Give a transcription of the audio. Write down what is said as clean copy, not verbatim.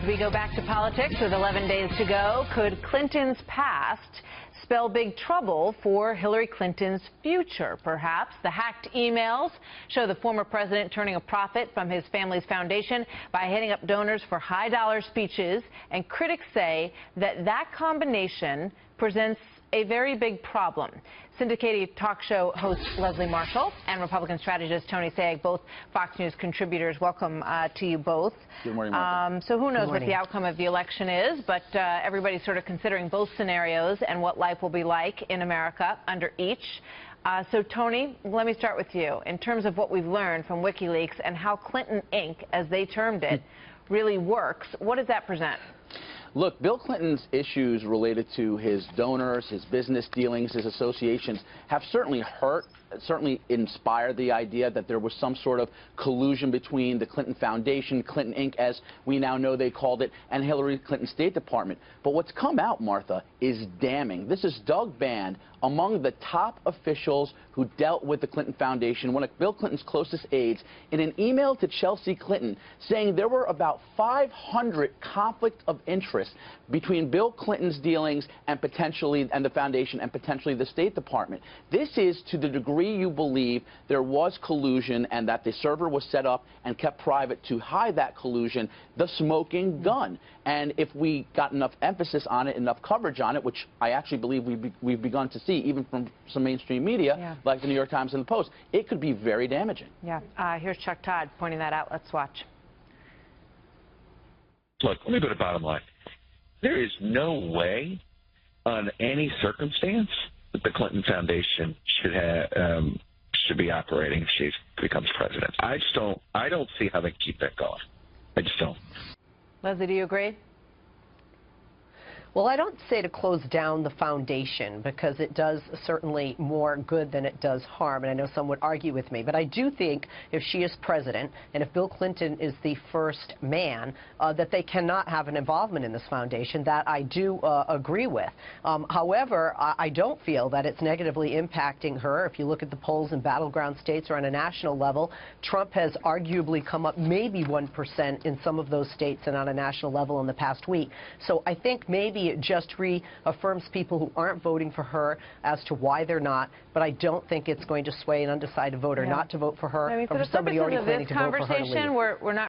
As we go back to politics with 11 days to go, could Clinton's past spell big trouble for Hillary Clinton's future? Perhaps. The hacked emails show the former president turning a profit from his family's foundation by hitting up donors for high-dollar speeches, and critics say that that combination presents a very big problem. Syndicated talk show host Leslie Marshall and Republican strategist Tony Sayegh, both Fox News contributors, welcome to you both. Good morning, Martha. So who knows what the outcome of the election is, but everybody's sort of considering both scenarios and what life will be like in America under each. So, Tony, let me start with you. In terms of what we've learned from WikiLeaks and how Clinton Inc., as they termed it, really works, what does that present? Look, Bill Clinton's issues related to his donors, his business dealings, his associations have certainly hurt, certainly inspired the idea that there was some sort of collusion between the Clinton Foundation, Clinton Inc., as we now know they called it, and Hillary Clinton's State Department. But what's come out, Martha, is damning. This is Doug Band, among the top officials who dealt with the Clinton Foundation, one of Bill Clinton's closest aides, in an email to Chelsea Clinton saying there were about 500 conflicts of interest between Bill Clinton's dealings and the foundation and potentially the State Department. This is to the degree you believe there was collusion and that the server was set up and kept private to hide that collusion, the smoking gun. And if we got enough emphasis on it, enough coverage on it, which I actually believe we've begun to see even from some mainstream media, like the New York Times and the Post, it could be very damaging. Here's Chuck Todd pointing that out. Let's watch. Look, let me go to the bottom line. There is no way on any circumstance that the Clinton Foundation should be operating if she becomes president. I don't see how they can keep that going. I just don't. Leslie, do you agree? Well, I don't say to close down the foundation because it does certainly more good than it does harm, and I know some would argue with me. But I do think if she is president and if Bill Clinton is the first man, that they cannot have an involvement in this foundation. That I do agree with. However, I don't feel that it's negatively impacting her. If you look at the polls in battleground states or on a national level, Trump has arguably come up maybe 1% in some of those states and on a national level in the past week. So I think maybe it just reaffirms people who aren't voting for her as to why they're not, but I don't think it's going to sway an undecided voter not to vote for her, or for somebody already planning to vote for her to leave. We're not